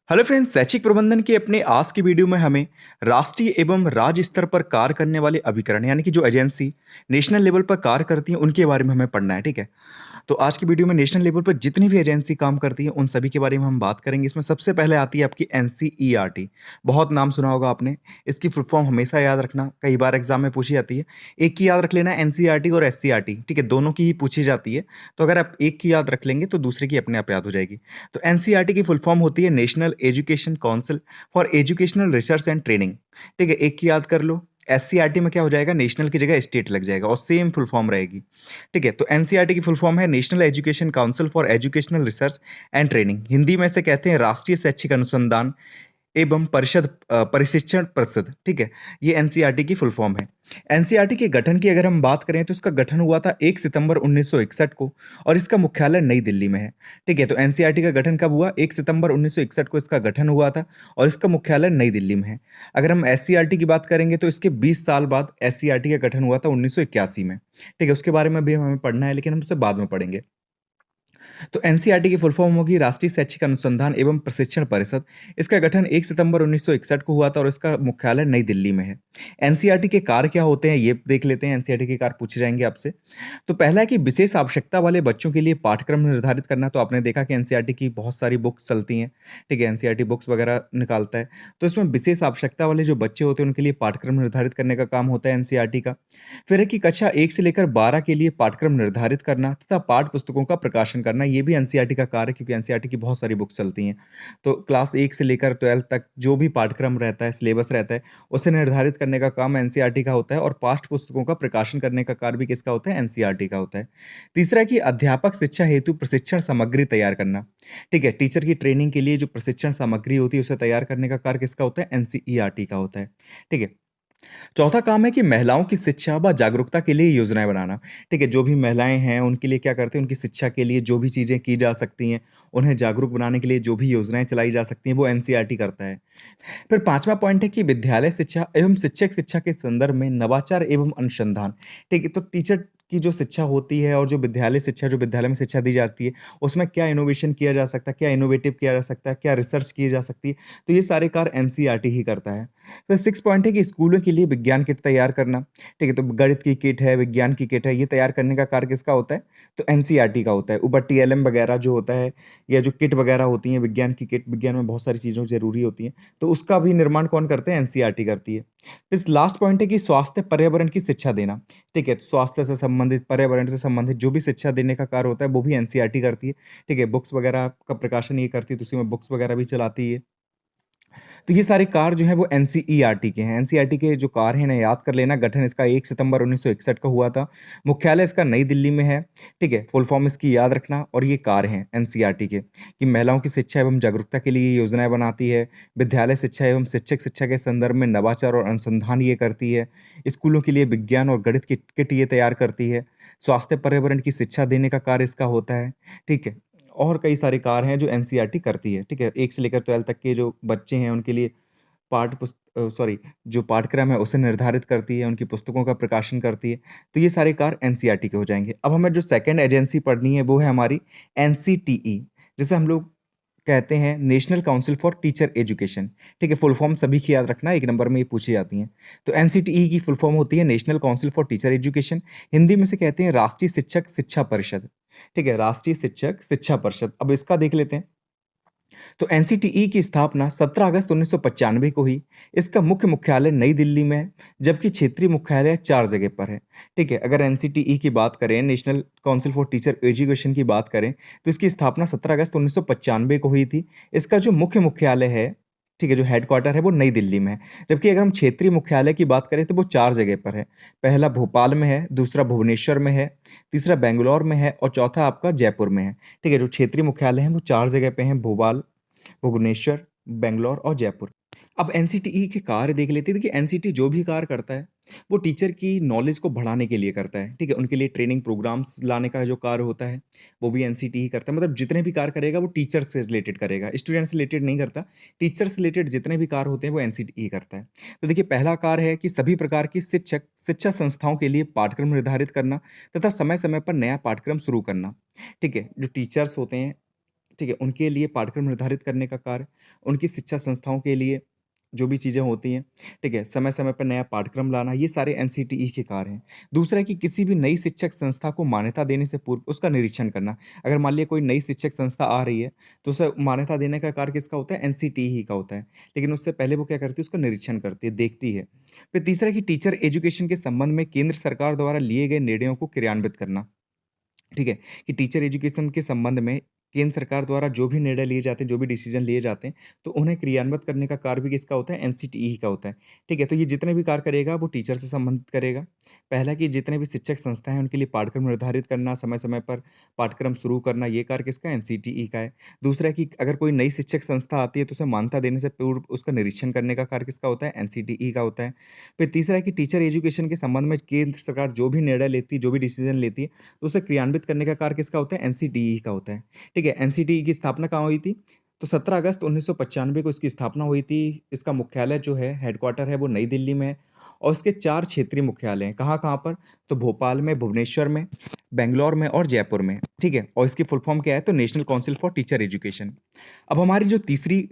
Hello friends, शैक्षिक प्रबंधन के अपने आज की वीडियो में हमें राष्ट्रीय एवं राज्य स्तर पर कार्य करने वाले अभिकरण यानी कि जो एजेंसी नेशनल लेवल पर कार्य करती हैं उनके बारे में हमें पढ़ना है। ठीक है, तो आज की वीडियो में नेशनल लेवल पर जितनी भी एजेंसी काम करती हैं उन सभी के बारे में हम बात करेंगे। इसमें सबसे पहले आती है आपकी एनसीईआरटी। बहुत नाम सुना होगा आपने। इसकी फुल फॉर्म हमेशा याद रखना, कई बार एग्जाम में पूछी जाती है। एक की याद रख लेना, एनसीईआरटी और एससीईआरटी। ठीक है, दोनों की ही पूछी जाती है। तो अगर आप एक की याद रख लेंगे तो दूसरे की अपने आप याद हो जाएगी। तो एनसीईआरटी की फुल फॉर्म होती है national education council for educational research and training. ठीक है, एक की याद कर लो। एससीईआरटी में क्या हो जाएगा, नेशनल की जगह स्टेट लग जाएगा और सेम फुल फॉर्म रहेगी। ठीक है, तो एनसीईआरटी की फुल फॉर्म है national education council for educational research and training. Hindi में से कहते हैं राष्ट्रीय शैक्षिक अनुसंधान एवं प्रशिक्षण परिषद। ठीक है, ये एनसीईआरटी की फुल फॉर्म है। एनसीईआरटी के गठन की अगर हम बात करें तो इसका गठन हुआ था 1 सितंबर 1961 को और इसका मुख्यालय नई दिल्ली में है। ठीक है, तो एनसीईआरटी का गठन कब हुआ? 1 सितंबर 1961 को इसका गठन हुआ था और इसका मुख्यालय नई दिल्ली में है। अगर हम एससीईआरटी की बात करेंगे तो इसके 20 साल बाद एससीईआरटी का गठन हुआ था 1981 में। ठीक है, उसके बारे में भी हमें पढ़ना है लेकिन हम उसे बाद में पढ़ेंगे। तो एनसीईआरटी की फुल फॉर्म होगी राष्ट्रीय शैक्षिक अनुसंधान एवं प्रशिक्षण परिषद। इसका गठन 1 सितंबर 1961 को हुआ था और इसका मुख्यालय नई दिल्ली में है। एनसीईआरटी के कार्य क्या होते हैं ये देख लेते हैं। एनसीईआरटी के कार्य पूछे जाएंगे आपसे। तो पहला है कि विशेष आवश्यकता वाले बच्चों के लिए पाठ्यक्रम निर्धारित करना। तो आपने देखा कि एनसीईआरटी की बहुत सारी बुक्स चलती हैं। ठीक है, एनसीईआरटी बुक्स वगैरह निकालता है। तो इसमें विशेष आवश्यकता वाले जो बच्चे होते हैं उनके लिए पाठ्यक्रम निर्धारित करने का काम होता है एनसीईआरटी का। फिर है कि कक्षा 1 से लेकर 12 के लिए पाठ्यक्रम निर्धारित करना तथा पाठ्य पुस्तकों का प्रकाशन करना, ये भी एनसीईआरटी का कार्य है क्योंकि एनसीईआरटी की बहुत सारी बुक्स चलती हैं। तो क्लास 1 से लेकर 12 तक जो भी पाठ्यक्रम रहता है, सिलेबस रहता है, उसे निर्धारित करने का काम एनसीईआरटी का होता है और पाठ्य पुस्तकों का प्रकाशन करने का कार्य भी किसका होता है? एनसीईआरटी का होता है। तीसरा है कि अध्यापक शिक्षा हेतु प्रशिक्षण सामग्री तैयार करना। ठीक है, टीचर की ट्रेनिंग के लिए जो प्रशिक्षण सामग्री होती है उसे तैयार करने का कार्य किसका होता है? एनसीईआरटी का होता है। ठीक है। चौथा काम है कि महिलाओं की शिक्षा व जागरूकता के लिए योजनाएँ बनाना। ठीक है, जो भी महिलाएँ हैं उनके लिए क्या करते हैं, उनकी शिक्षा के लिए जो भी चीज़ें की जा सकती हैं, उन्हें जागरूक बनाने के लिए जो भी योजनाएँ चलाई जा सकती हैं, वो एनसीईआरटी करता है। फिर पाँचवाँ पॉइंट है कि विद्यालय शिक्षा एवं शिक्षक शिक्षा के संदर्भ में नवाचार एवं अनुसंधान। ठीक है, तो टीचर की जो शिक्षा होती है और जो विद्यालय शिक्षा, जो विद्यालय में शिक्षा दी जाती है, उसमें क्या इनोवेशन किया जा सकता है, क्या इनोवेटिव किया जा सकता है, क्या रिसर्च की जा सकती है, तो ये सारे कार्य एनसीईआरटी ही करता है। फिर 6 पॉइंट है कि स्कूलों के लिए विज्ञान किट तैयार करना। ठीक है, तो गणित की किट है, विज्ञान की किट है, ये तैयार करने का कार्य किसका होता है? तो एनसीईआरटी का होता है। ऊपर टीएलएम वगैरह जो होता है या जो किट वगैरह होती हैं, विज्ञान की किट, विज्ञान में बहुत सारी चीज़ें ज़रूरी होती हैं, तो उसका भी निर्माण कौन करते हैं? एनसीईआरटी करती है। फिर लास्ट पॉइंट है कि स्वास्थ्य पर्यावरण की शिक्षा देना। ठीक है, तो स्वास्थ्य से संबंधित, पर्यावरण से संबंधित जो भी शिक्षा देने का कार्य होता है, वो भी एनसीईआरटी करती है। ठीक है, बुक्स वगैरह का प्रकाशन ये करती है, तो उसी में बुक्स वगैरह भी चलाती है। तो ये सारे कार्य जो हैं वो एनसीईआरटी के हैं। एनसीईआरटी के जो कार्य हैं इन्हें याद कर लेना। गठन इसका 1 सितंबर 1961 को हुआ था। मुख्यालय इसका नई दिल्ली में है। ठीक है, फुल फॉर्म इसकी याद रखना और ये कार्य हैं एनसीईआरटी के कि महिलाओं की शिक्षा एवं जागरूकता के लिए ये योजनाएँ बनाती है। विद्यालय शिक्षा एवं शिक्षक शिक्षा के संदर्भ में नवाचार और अनुसंधान ये करती है। स्कूलों के लिए विज्ञान और गणित की किट ये तैयार करती है। स्वास्थ्य पर्यावरण की शिक्षा देने का कार्य इसका होता है। ठीक है। और कई सारे कार्य हैं जो एनसीईआरटी करती है, ठीक है? 1 से लेकर 12 तक के जो बच्चे हैं उनके लिए सॉरी, जो पाठ्यक्रम है उसे निर्धारित करती है, उनकी पुस्तकों का प्रकाशन करती है। तो ये सारे कार्य एनसीईआरटी के हो जाएँगे। अब हमें जो सेकंड एजेंसी पढ़नी है वो है हमारी एनसीटीई, जिसे हम लोग कहते हैं national council for teacher education. ठीक है, फुल फॉर्म सभी की याद रखना, 1 नंबर में ये पूछी जाती हैं। तो एनसीटीई की फुल फॉर्म होती है national council for teacher education. Hindi में से कहते हैं राष्ट्रीय शिक्षक शिक्षा परिषद। ठीक है, राष्ट्रीय शिक्षक शिक्षा परिषद। अब इसका देख लेते हैं। तो एनसीटीई की स्थापना 17 अगस्त 1995 को हुई। इसका मुख्य मुख्यालय नई दिल्ली में है, जबकि क्षेत्रीय मुख्यालय 4 जगह पर है। ठीक है, अगर एनसीटीई की बात करें, national council for teacher education की बात करें, तो इसकी स्थापना 17 अगस्त 1995 को हुई थी। इसका जो मुख्य मुख्यालय है, ठीक है, जो हेडक्वार्टर है वो नई दिल्ली में है। जबकि अगर हम क्षेत्रीय मुख्यालय की बात करें तो वो 4 जगह पर है। पहला भोपाल में है, दूसरा भुवनेश्वर में है, तीसरा बैंगलोर में है और चौथा आपका जयपुर में है। ठीक है, जो क्षेत्रीय मुख्यालय हैं वो 4 जगह पे हैं, भोपाल, भुवनेश्वर, बैंगलोर और जयपुर। अब एनसीटीई के कार्य देख लेते हैं। देखिए, एनसीटी जो भी कार्य करता है, वो टीचर की नॉलेज को बढ़ाने के लिए करता है, ठीक है? उनके लिए ट्रेनिंग प्रोग्राम्स लाने का जो कार्य होता है, वो भी एनसीटी ही करता है। मतलब जितने भी कार्य करेगा, वो टीचर से रिलेटेड करेगा, स्टूडेंट से रिलेटेड नहीं करता। टीचर से रिलेटेड जितने भी कार्य होते हैं, वो एनसीटी ही करता है। तो देखिए, पहला कार्य है कि सभी प्रकार की शिक्षा संस्थाओं के लिए पाठ्यक्रम निर्धारित करना तथा समय-समय पर नया पाठ्यक्रम शुरू करना, ठीक है? जो टीचर्स होते हैं, ठीक है? उनके लिए पाठ्यक्रम निर्धारित करने का कार्य, उनकी शिक्षा संस्थाओं के लिए जो भी चीज़ें होती हैं, ठीक है? समय-समय पर नया पाठ्यक्रम लाना, ये सारे एनसीटीई के कार्य हैं। दूसरा है कि किसी भी नई शिक्षक संस्था को मान्यता देने से पूर्व उसका निरीक्षण करना। अगर मान लिया कोई नई शिक्षक संस्था आ रही है, तो उसे मान्यता देने का कार्य किसका होता है? एनसीटीई ही का होता है। लेकिन उससे पहले वो क्या करती है? उसका निरीक्षण करती है, देखती है। फिर तीसरा है कि टीचर एजुकेशन के संबंध में केंद्र सरकार द्वारा लिए गए निर्णयों को क्रियान्वित करना। ठीक है? कि टीचर एजुकेशन के संबंध में केंद्र सरकार द्वारा जो भी निर्णय लिए जाते हैं, जो भी डिसीज़न लिए जाते हैं, तो उन्हें क्रियान्वित करने का कार्य भी किसका होता है? एनसीटीई का होता है। ठीक है? तो ये जितने भी कार्य करेगा, वो टीचर से संबंधित करेगा। पहला कि जितने भी शिक्षक संस्थाएँ हैं, उनके लिए पाठ्यक्रम निर्धारित करना, समय-समय पर पाठ्यक्रम शुरू करना, ये कार्य किसका है? एनसीटीई का है। दूसरा है कि अगर कोई नई शिक्षक संस्था आती है, तो उसे मान्यता देने से पूर्व उसका निरीक्षण करने का कार्य किसका होता है? एनसीटीई का होता है। फिर तीसरा है कि टीचर एजुकेशन के संबंध में केंद्र सरकार जो भी निर्णय लेती है, जो भी डिसीज़न लेती है, तो उसे क्रियान्वित करने का कार्य किसका होता है? एनसीटीई का होता है। ठीक है? एनसीटीई की स्थापना कहाँ हुई थी? तो 17 अगस्त 1995 को इसकी स्थापना हुई थी। इसका मुख्यालय जो है, हेडक्वार्टर है, वो नई दिल्ली में है और इसके 4 क्षेत्रीय मुख्यालय हैं। कहाँ-कहाँ पर? तो भोपाल में, भुवनेश्वर में, बैंगलोर में और जयपुर में। ठीक है? और इसकी फुल फॉर्म क्या है? तो national council for teacher education. अब हमारी जो तीसरी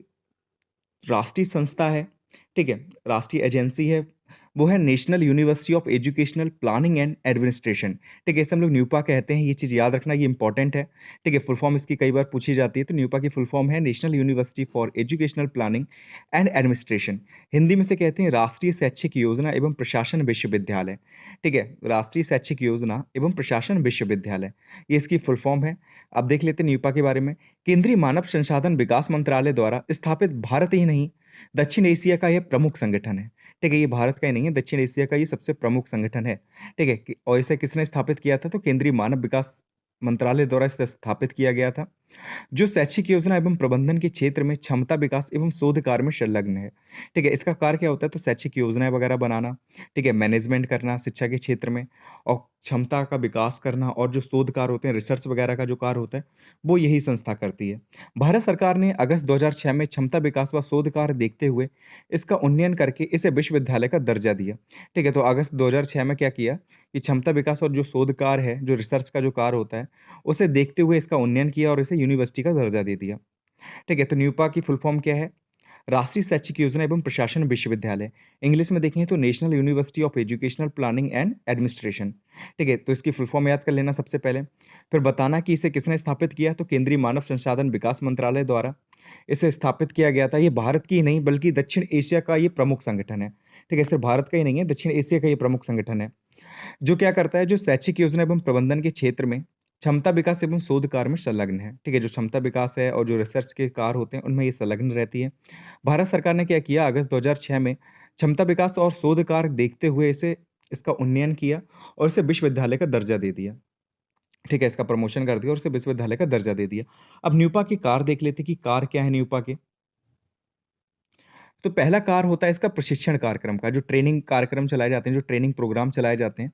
राष्ट्रीय संस्था है, ठीक है? राष्ट्रीय एजेंसी है, वो है national university of educational planning and administration, ठीक है? इसे हम लोग न्यूपा कहते हैं, ये चीज़ याद रखना, ये इम्पोर्टेंट है, ठीक है? फुल फॉर्म इसकी कई बार पूछी जाती है, तो न्यूपा की फुल फॉर्म है national university for educational planning and administration. Hindi में से कहते हैं राष्ट्रीय शैक्षिक योजना एवं प्रशासन विश्वविद्यालय, ठीक है? राष्ट्रीय शैक्षिक योजना एवं प्रशासन विश्वविद्यालय, ये इसकी फुल फॉर्म है। अब देख लेते हैं न्यूपा के बारे में। केंद्रीय मानव संसाधन विकास मंत्रालय द्वारा स्थापित भारत ही नहीं, दक्षिण एशिया का यह प्रमुख संगठन है। ठीक है? ये भारत का ही नहीं है, दक्षिण एशिया का ये सबसे प्रमुख संगठन है। ठीक है? कि और इसे किसने स्थापित किया था? तो केंद्रीय मानव विकास मंत्रालय द्वारा इसे स्थापित किया गया था। जो शैक्षिक योजना एवं प्रबंधन के क्षेत्र में क्षमता विकास एवं शोध कार्य में संलग्न है। ठीक है? इसका कार्य क्या होता है? तो शैक्षिक योजनाएँ वगैरह बनाना, ठीक है? मैनेजमेंट करना शिक्षा के क्षेत्र में और क्षमता का विकास करना और जो शोध कार्य होते हैं, रिसर्च वगैरह का जो कार्य होता है, वो यही संस्था करती है। भारत सरकार ने अगस्त 2006 में क्षमता विकास व शोध कार्य देखते हुए इसका उन्नयन करके इसे विश्वविद्यालय का दर्जा दिया। ठीक है? तो अगस्त 2006 में क्या किया कि क्षमता विकास और जो शोध कार्य है, जो रिसर्च का जो कार्य होता है, उसे देखते हुए इसका उन्नयन किया और इसे यूनिवर्सिटी का दर्जा दे दिया। ठीक है? तो न्यूपा की फुल फॉर्म क्या है? राष्ट्रीय शैक्षिक योजना एवं प्रशासन विश्वविद्यालय। इंग्लिश में देखें तो national university of educational planning and administration. ठीक है? तो इसकी फुल फॉर्म याद कर लेना सबसे पहले। फिर बताना कि इसे किसने स्थापित किया? तो केंद्रीय मानव संसाधन विकास मंत्रालय द्वारा इसे स्थापित किया गया था। ये भारत की ही नहीं बल्कि दक्षिण एशिया का ये प्रमुख संगठन है। ठीक है? सिर्फ भारत का ही नहीं है, दक्षिण एशिया का ये प्रमुख संगठन है। जो क्या करता है, जो शैक्षिक योजना एवं प्रबंधन के क्षेत्र में क्षमता विकास एवं शोध कार्य में संलग्न है। ठीक है? जो क्षमता विकास है और जो रिसर्च के कार्य होते हैं, उनमें ये संलग्न रहती है। भारत सरकार ने क्या किया, अगस्त 2006 में क्षमता विकास और शोध कार्य देखते हुए इसे इसका उन्नयन किया और इसे विश्वविद्यालय का दर्जा दे दिया। ठीक है? इसका प्रमोशन कर दिया और इसे विश्वविद्यालय का दर्जा दे दिया। अब न्यूपा के कार्य देख लेते हैं कि कार्य क्या है न्यूपा के। तो पहला कार्य होता है इसका प्रशिक्षण कार्यक्रम का, जो ट्रेनिंग कार्यक्रम चलाए जाते हैं, जो ट्रेनिंग प्रोग्राम चलाए जाते हैं,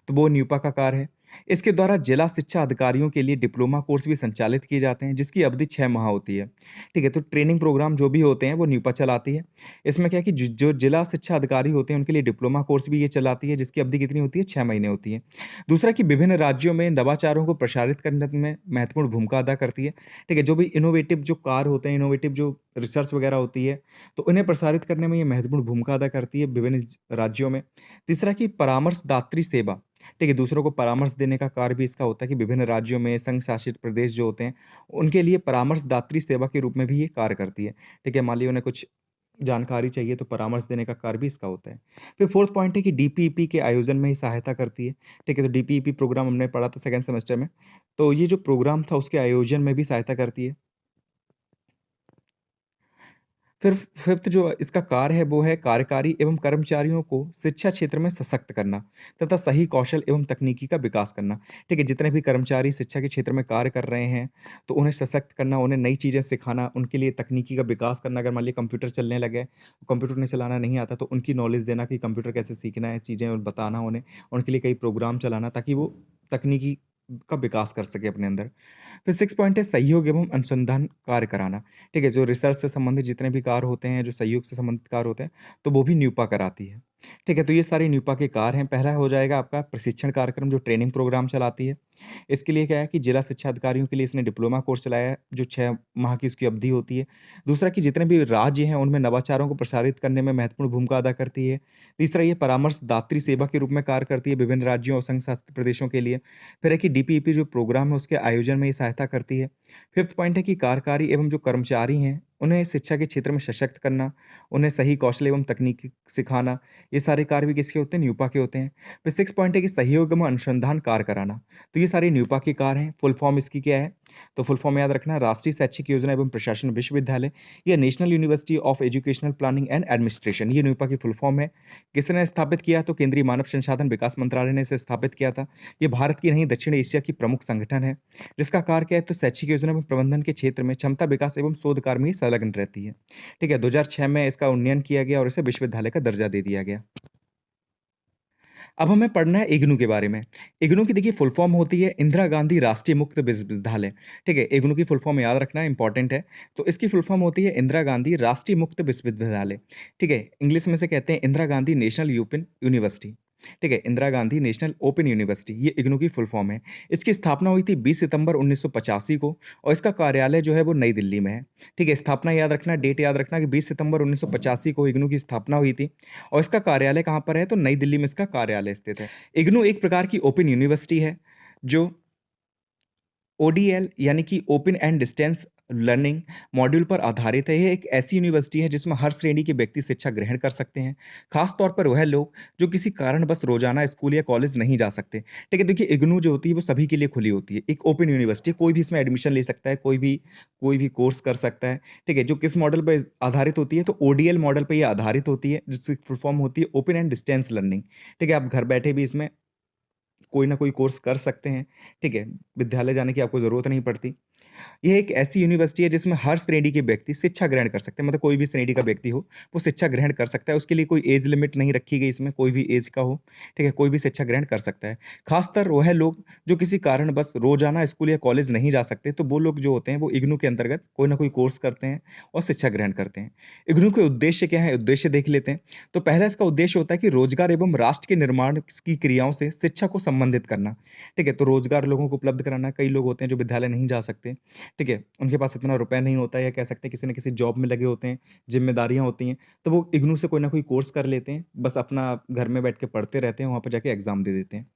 तो वो न्यूपा का कार्य है। इसके द्वारा जिला शिक्षा अधिकारियों के लिए डिप्लोमा कोर्स भी संचालित किए जाते हैं, जिसकी अवधि 6 माह होती है। ठीक है? तो ट्रेनिंग प्रोग्राम जो भी होते हैं, वो न्यूपा चलाती है। इसमें क्या है कि जो जिला शिक्षा अधिकारी होते हैं, उनके लिए डिप्लोमा कोर्स भी ये चलाती है, जिसकी अवधि कितनी होती है? 6 महीने होती है। दूसरा कि विभिन्न राज्यों में नवाचारों को प्रसारित करने में महत्वपूर्ण भूमिका अदा करती है। ठीक है? जो भी इनोवेटिव जो कार्य होते हैं, इनोवेटिव जो रिसर्च वगैरह होती है, तो उन्हें प्रसारित करने में ये महत्वपूर्ण भूमिका अदा करती है विभिन्न राज्यों में। तीसरा कि परामर्शदात्री सेवा, ठीक है? दूसरों को परामर्श देने का कार्य भी इसका होता है कि विभिन्न राज्यों में संघ शासित प्रदेश जो होते हैं, उनके लिए परामर्शदात्री सेवा के रूप में भी ये कार्य करती है। ठीक है? मान लीजिए उन्हें कुछ जानकारी चाहिए तो परामर्श देने का कार्य भी इसका होता है। फिर 4th पॉइंट है कि डीपीईपी के आयोजन में ही सहायता करती है। ठीक है? तो डीपीईपी प्रोग्राम हमने पढ़ा था सेकंड सेमेस्टर में। तो ये जो प्रोग्राम था उसके आयोजन में भी सहायता करती है। फिर 5th जो इसका कार्य है वो है कार्यकारी एवं कर्मचारियों को शिक्षा क्षेत्र में सशक्त करना तथा सही कौशल एवं तकनीकी का विकास करना। ठीक है? जितने भी कर्मचारी शिक्षा के क्षेत्र में कार्य कर रहे हैं, तो उन्हें सशक्त करना, उन्हें नई चीज़ें सिखाना, उनके लिए तकनीकी का विकास करना। अगर मान लीजिए कंप्यूटर चलने लगे, कंप्यूटर उन्हें चलाना नहीं आता तो उनकी नॉलेज देना कि कंप्यूटर कैसे सीखना है, चीज़ें और बताना उन्हें, उनके लिए कई प्रोग्राम चलाना ताकि वो तकनीकी का विकास कर सकें अपने अंदर। फिर 6 पॉइंट है सहयोग एवं अनुसंधान कार्य कराना। ठीक है? जो रिसर्च से संबंधित जितने भी कार्य होते हैं, जो सहयोग से संबंधित कार्य होते हैं, तो वो भी न्यूपा कराती है। ठीक है, तो ये सारे न्यूपा के कार्य हैं। पहला हो जाएगा आपका प्रशिक्षण कार्यक्रम जो ट्रेनिंग प्रोग्राम चलाती है। इसके लिए क्या है कि जिला शिक्षा अधिकारियों के लिए इसने डिप्लोमा कोर्स चलाया है, जो 6 माह की उसकी अवधि होती है। दूसरा कि जितने भी राज्य हैं, उनमें नवाचारों को प्रसारित करने में महत्वपूर्ण भूमिका अदा करती है। तीसरा ये परामर्शदात्री सेवा के रूप में कार्य करती है विभिन्न राज्यों और संघ शासित प्रदेशों के लिए। फिर है कि डीपीईपी जो प्रोग्राम है, उसके आयोजन में ये सहायता करती है। फिफ्थ पॉइंट है कि कार्यकारी एवं जो कर्मचारी हैं, उन्हें शिक्षा के क्षेत्र में सशक्त करना, उन्हें सही कौशल एवं तकनीक सिखाना, ये सारे कार्य भी किसके होते हैं? न्यूपा के होते हैं। फिर 6 पॉइंट है कि सहयोग एवं अनुसंधान कार्य कराना। तो ये सारे न्यूपा के कार्य हैं। फुल फॉर्म इसकी क्या है? तो फुल फॉर्म याद रखना, राष्ट्रीय शैक्षिक योजना एवं प्रशासन विश्वविद्यालय या national university of educational planning and administration, ये न्यूपा की फुल फॉर्म है। किसने स्थापित किया? तो केंद्रीय मानव संसाधन विकास मंत्रालय ने इसे स्थापित किया था। ये भारत की नहीं, दक्षिण एशिया की प्रमुख संगठन है। जिसका कार्य क्या है? तो शैक्षिक योजना एवं प्रबंधन के क्षेत्र में क्षमता विकास एवं शोध कार्य में ये संलग्न रहती है। ठीक है, 2006 में इसका उन्नयन किया गया और इसे विश्वविद्यालय का दर्जा दे दिया गया। अब हमें पढ़ना है इग्नू के बारे में। इग्नू की देखिए फुल फॉर्म होती है इंदिरा गांधी राष्ट्रीय मुक्त विश्वविद्यालय। ठीक है, इग्नू की फुल फॉर्म याद रखना इंपॉर्टेंट है। तो इसकी फुल फॉर्म होती है इंदिरा गांधी राष्ट्रीय मुक्त विश्वविद्यालय। ठीक है, इंग्लिश में से कहते हैं Indira Gandhi national open university. ठीक है, Indira Gandhi national open university, ये इग्नू की फुल फॉर्म है। इसकी स्थापना हुई थी 20 सितंबर 1985 को और इसका कार्यालय जो है वो नई दिल्ली में है। ठीक है, स्थापना याद रखना, डेट याद रखना कि 20 सितंबर 1985 को इग्नू की स्थापना हुई थी और इसका कार्यालय कहाँ पर है? तो नई दिल्ली में इसका कार्यालय स्थित है। इग्नू एक प्रकार की ओपन यूनिवर्सिटी है जो ओडीएल यानी कि open and distance learning module पर आधारित है। ये एक ऐसी यूनिवर्सिटी है जिसमें हर श्रेणी के व्यक्ति शिक्षा ग्रहण कर सकते हैं। खास तौर पर वह लोग जो किसी कारणवश रोजाना स्कूल या कॉलेज नहीं जा सकते। ठीक है, देखिए इग्नू जो होती है वो सभी के लिए खुली होती है। एक ओपन यूनिवर्सिटी, कोई भी इसमें एडमिशन ले सकता है, कोई भी कोर्स कर सकता है। ठीक है, जो किस मॉडल पर आधारित होती है? तो ओडीएल मॉडल पर ये आधारित होती है, जिसकी फुल फॉर्म होती है ओपन एंड डिस्टेंस लर्निंग। ठीक है, आप घर बैठे भी इसमें कोई ना कोई कोर्स कर सकते हैं। ठीक है, विद्यालय जाने की आपको ज़रूरत नहीं पड़ती। ये एक ऐसी यूनिवर्सिटी है जिसमें हर श्रेणी के व्यक्ति शिक्षा ग्रहण कर सकते हैं, मतलब कोई भी श्रेणी का व्यक्ति हो, वो शिक्षा ग्रहण कर सकता है। उसके लिए कोई एज लिमिट नहीं रखी गई इसमें, कोई भी एज का हो, ठीक है, कोई भी शिक्षा ग्रहण कर सकता है। खासतर वह लोग जो किसी कारणवश रोज़ाना स्कूल या कॉलेज नहीं जा सकते, तो वो लोग जो होते हैं वो इग्नू के अंतर्गत कोई ना कोई कोर्स करते हैं और शिक्षा ग्रहण करते हैं। इग्नू के उद्देश्य क्या है? उद्देश्य देख लेते हैं। तो पहला इसका उद्देश्य होता है कि रोज़गार एवं राष्ट्र के निर्माण की क्रियाओं से शिक्षा को संबंधित करना। ठीक है, तो रोज़गार लोगों को उपलब्ध कराना। कई लोग होते हैं जो विद्यालय नहीं जा सकते। ठीक है, उनके पास इतना रुपया नहीं होता है या कह सकते हैं किसी न किसी जॉब में लगे होते हैं, ज़िम्मेदारियाँ होती हैं, तो वो इग्नू से कोई ना कोई कोर्स कर लेते हैं, बस अपना घर में बैठ के पढ़ते रहते हैं, वहाँ पे जाके एग्ज़ाम दे देते हैं।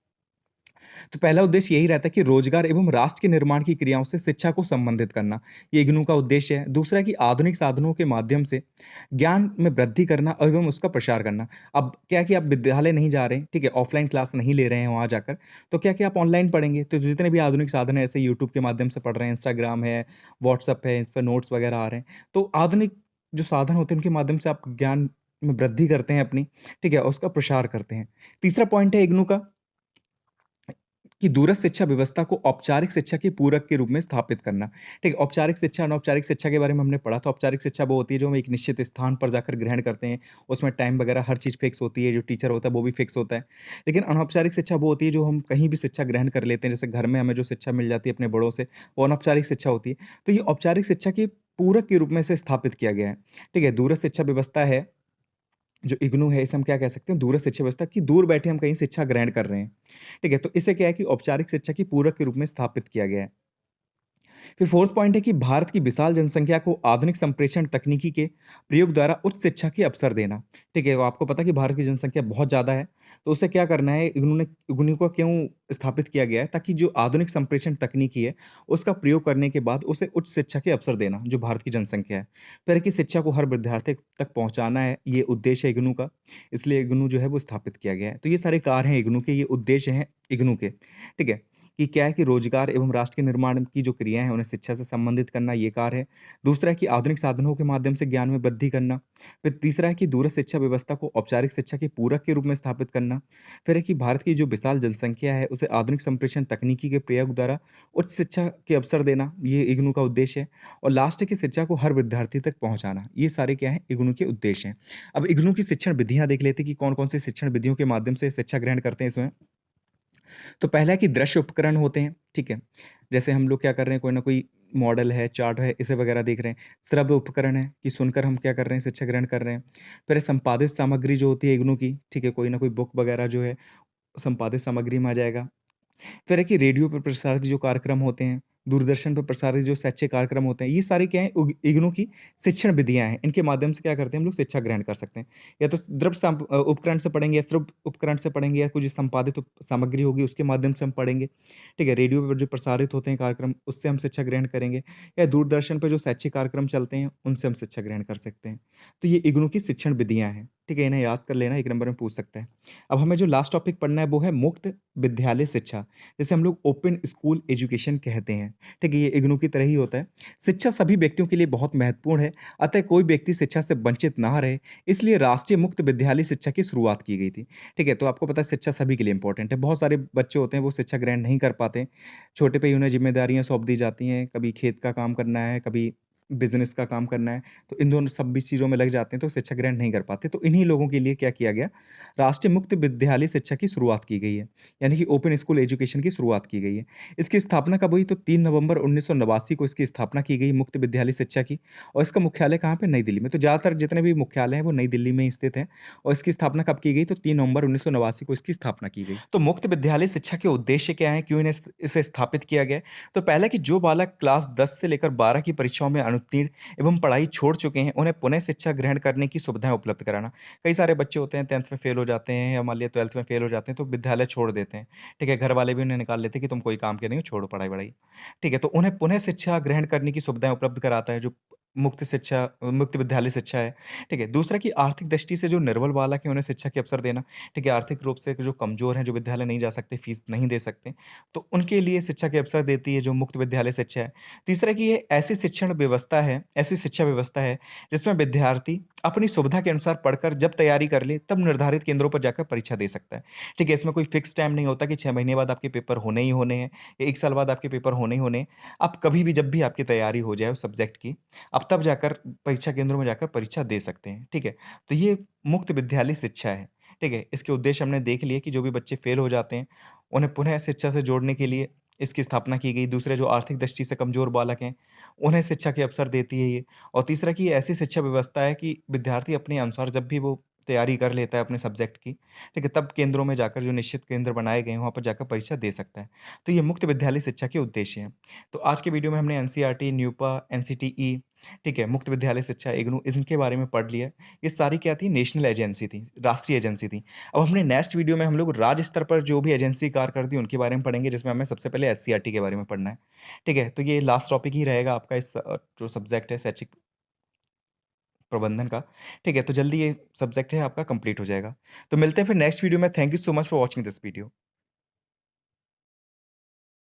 तो पहला उद्देश्य यही रहता है कि रोजगार एवं राष्ट्र के निर्माण की क्रियाओं से शिक्षा को संबंधित करना, ये इग्नू का उद्देश्य है। दूसरा है कि आधुनिक साधनों के माध्यम से ज्ञान में वृद्धि करना एवं उसका प्रसार करना। अब क्या है कि आप विद्यालय नहीं जा रहे हैं, ठीक है, ऑफलाइन क्लास नहीं ले रहे हैं वहाँ जाकर, तो क्या कि आप ऑनलाइन पढ़ेंगे, तो जितने भी आधुनिक साधन है, ऐसे यूट्यूब के माध्यम से पढ़ रहे हैं, इंस्टाग्राम है, व्हाट्सएप है, इस पर नोट्स वगैरह आ रहे हैं, तो आधुनिक जो साधन होते हैं उनके माध्यम से आप ज्ञान में वृद्धि करते हैं अपनी, ठीक है, और उसका प्रसार करते हैं। तीसरा पॉइंट है इग्नू का कि दूरस्थ शिक्षा व्यवस्था को औपचारिक शिक्षा के पूरक के रूप में स्थापित करना। ठीक है, औपचारिक शिक्षा, अनौपचारिक शिक्षा के बारे में हमने पढ़ा था। औपचारिक शिक्षा वो होती है जो हम एक निश्चित स्थान पर जाकर ग्रहण करते हैं, उसमें टाइम वगैरह हर चीज़ फिक्स होती है, जो टीचर होता है वो भी फिक्स होता है। लेकिन अनौपचारिक शिक्षा वो होती है जो हम कहीं भी शिक्षा ग्रहण कर लेते हैं, जैसे घर में हमें जो शिक्षा मिल जाती है अपने बड़ों से, वो अनौपचारिक शिक्षा होती है। तो ये औपचारिक शिक्षा के पूरक के रूप में इसे स्थापित किया गया है। ठीक है, दूरस्थ शिक्षा व्यवस्था है जो इग्नू है, इसे हम क्या कह सकते हैं? दूरस्थ शिक्षा व्यवस्था कि दूर बैठे हम कहीं शिक्षा ग्रहण कर रहे हैं। ठीक है, तो इसे क्या है कि औपचारिक शिक्षा की पूरक के रूप में स्थापित किया गया है। फिर फोर्थ पॉइंट है कि भारत की विशाल जनसंख्या को आधुनिक संप्रेषण तकनीकी के प्रयोग द्वारा उच्च शिक्षा के अवसर देना। ठीक है, तो आपको पता है कि भारत की जनसंख्या बहुत ज़्यादा है, तो उसे क्या करना है? इग्नू को क्यों स्थापित किया गया है? ताकि जो आधुनिक संप्रेषण तकनीकी है, उसका प्रयोग करने के बाद उसे उच्च शिक्षा के अवसर देना, जो भारत की जनसंख्या है। फिर कि शिक्षा को हर विद्यार्थी तक पहुँचाना है, ये उद्देश्य है इग्नू का, इसलिए इग्नू जो है वो स्थापित किया गया है। तो ये सारे कार्य हैं इग्नू के, ये उद्देश्य हैं इग्नू के। ठीक है? कि क्या है कि रोजगार एवं राष्ट्र के निर्माण की जो क्रियाएँ हैं, उन्हें शिक्षा से संबंधित करना, ये कार्य है। दूसरा है कि आधुनिक साधनों के माध्यम से ज्ञान में वृद्धि करना। फिर तीसरा है कि दूरस्थ शिक्षा व्यवस्था को औपचारिक शिक्षा के पूरक के रूप में स्थापित करना। फिर है कि भारत की जो विशाल जनसंख्या है, उसे आधुनिक संप्रेषण तकनीकी के प्रयोग द्वारा उच्च शिक्षा के अवसर देना, ये इग्नू का उद्देश्य है। और लास्ट है कि शिक्षा को हर विद्यार्थी तक पहुँचाना। ये सारे क्या हैं? इग्नू के उद्देश्य हैं। अब इग्नू की शिक्षण विधियाँ देख लेते हैं कि कौन-कौन सी शिक्षण विधियों के माध्यम से शिक्षा ग्रहण करते हैं इसमें। तो पहला है कि दृश्य उपकरण होते हैं, ठीक है? जैसे हम लोग क्या कर रहे हैं, कोई ना कोई मॉडल है, चार्ट है, इसे वगैरह देख रहे हैं। श्रव्य उपकरण है कि सुनकर हम क्या कर रहे हैं, शिक्षा ग्रहण कर रहे हैं। फिर संपादित सामग्री जो होती है इग्नू की, ठीक है, कोई ना कोई बुक वगैरह जो है संपादित सामग्री में आ जाएगा। फिर है कि रेडियो पर प्रसारित जो कार्यक्रम होते हैं, दूरदर्शन पर प्रसारित जो शैक्षिक कार्यक्रम होते हैं, ये सारे क्या हैं इग्नू की शिक्षण विधियाँ हैं। इनके माध्यम से क्या करते हैं हम लोग शिक्षा ग्रहण कर सकते हैं। या तो उपकरण से पढ़ेंगे या श्रव्य उपकरण से पढ़ेंगे या कुछ संपादित सामग्री होगी उसके माध्यम से हम पढ़ेंगे। ठीक है, रेडियो पर जो प्रसारित होते हैं कार्यक्रम उससे हम शिक्षा ग्रहण करेंगे या दूरदर्शन पे जो शैक्षिक कार्यक्रम चलते हैं उनसे हम शिक्षा ग्रहण कर सकते हैं। तो ये इग्नू की शिक्षण विधियाँ हैं। ठीक है, इन्हें याद कर लेना, 1 नंबर में पूछ सकता है। अब हमें जो लास्ट टॉपिक पढ़ना है वो है मुक्त विद्यालय शिक्षा। जिसे हम लोग ओपन स्कूल एजुकेशन कहते हैं। ठीक है, ये इग्नू की तरह ही होता है। शिक्षा सभी व्यक्तियों के लिए बहुत महत्वपूर्ण है, अतः कोई व्यक्ति शिक्षा से वंचित ना रहे, इसलिए राष्ट्रीय मुक्त विद्यालय शिक्षा की शुरुआत की गई थी। ठीक है, तो आपको पता है शिक्षा सभी के लिए इम्पोर्टेंट है। बहुत सारे बच्चे होते हैं वो शिक्षा ग्रहण नहीं कर पाते। छोटे पे ही उन्हें ज़िम्मेदारियाँ सौंप दी जाती हैं, कभी खेत का काम करना है, कभी बिज़नेस का काम करना है, तो इन दोनों सब भी चीज़ों में लग जाते हैं तो शिक्षा ग्रहण नहीं कर पाते। तो इन्हीं लोगों के लिए क्या किया गया, राष्ट्रीय मुक्त विद्यालय शिक्षा की शुरुआत की गई है। यानी कि ओपन स्कूल एजुकेशन की शुरुआत की गई है। इसकी स्थापना कब हुई तो 3 नवंबर 1989 को इसकी स्थापना की गई मुक्त विद्यालय शिक्षा की और इसका मुख्यालय कहाँ पे? नई दिल्ली में। तो ज़्यादातर जितने भी मुख्यालय हैं वो नई दिल्ली में ही स्थित हैं और इसकी स्थापना कब की गई? तो 3 नवंबर 1989 को इसकी स्थापना की गई। तो मुक्त विद्यालय शिक्षा के उद्देश्य क्या हैं? क्यों इसे स्थापित किया गया है? तो पहला कि जो बालक क्लास 10 से लेकर 12 की परीक्षाओं में अनुत्तीर्ण एवं पढ़ाई छोड़ चुके हैं, उन्हें पुनः शिक्षा ग्रहण करने की सुविधाएँ उपलब्ध कराना। कई सारे बच्चे होते हैं 10th में फेल हो जाते हैं या मान लिया 12th में फेल हो जाते हैं तो विद्यालय छोड़ देते हैं। ठीक है, घर वाले भी उन्हें निकाल लेते हैं कि तुम कोई काम के नहीं हो, छोड़ो पढ़ाई-वढ़ाई। ठीक है, तो उन्हें पुनः शिक्षा ग्रहण करने की सुविधाएँ उपलब्ध कराता है जो मुक्त विद्यालय शिक्षा है। ठीक है, दूसरा कि आर्थिक दृष्टि से जो निर्बल बालक हैं उन्हें शिक्षा के अवसर देना। ठीक है, आर्थिक रूप से जो कमज़ोर हैं, जो विद्यालय नहीं जा सकते, फीस नहीं दे सकते, तो उनके लिए शिक्षा के अवसर देती है जो मुक्त विद्यालय शिक्षा है। तीसरा कि ये ऐसी शिक्षा व्यवस्था है जिसमें विद्यार्थी अपनी सुविधा के अनुसार पढ़कर जब तैयारी कर ले, तब निर्धारित केंद्रों पर जाकर परीक्षा दे सकता है। ठीक है, इसमें कोई फिक्स टाइम नहीं होता कि 6 महीने बाद आपके पेपर होने ही होने हैं, या 1 साल बाद आपके पेपर होने ही होने हैं। आप कभी भी जब भी आपकी तैयारी हो जाए उस सब्जेक्ट की, आप तब जाकर परीक्षा केंद्रों में जाकर परीक्षा दे सकते हैं। ठीक है, तो ये मुक्त विद्यालय शिक्षा है। ठीक है, इसके उद्देश्य हमने देख लिए कि जो भी बच्चे फेल हो जाते हैं, उन्हें पुनः शिक्षा से जोड़ने के लिए इसकी स्थापना की गई। दूसरे जो आर्थिक दृष्टि से कमज़ोर बालक हैं, उन्हें शिक्षा के अवसर देती है ये। और तीसरा कि ये ऐसी शिक्षा व्यवस्था है कि विद्यार्थी अपने अनुसार जब भी वो तैयारी कर लेता है अपने सब्जेक्ट की, ठीक है, तब केंद्रों में जाकर जो निश्चित केंद्र बनाए गए हैं, वहाँ पर जाकर परीक्षा दे सकता है। तो ये मुक्त विद्यालय शिक्षा के उद्देश्य हैं। तो आज के वीडियो में हमने एनसीईआरटी, न्यूपा, एनसीटीई, ठीक है, मुक्त विद्यालय शिक्षा, इग्नू, इनके बारे में पढ़ लिया। ये सारी क्या थी? नेशनल एजेंसी थी, राष्ट्रीय एजेंसी थी। अब हमने नेक्स्ट वीडियो में हम लोग राज्य स्तर पर जो भी एजेंसी कार्य करती है, उनके बारे में पढ़ेंगे, जिसमें हमें सबसे पहले एससीईआरटी के बारे में पढ़ना है। ठीक है? तो ये लास्ट टॉपिक ही रहेगा आपका इस जो सब्जेक्ट है शैक्षिक प्रबंधन का। ठीक है? तो जल्दी ये सब्जेक्ट है आपका कंप्लीट हो जाएगा। तो मिलते हैं फिर नेक्स्ट वीडियो में। Thank you so much for watching this video.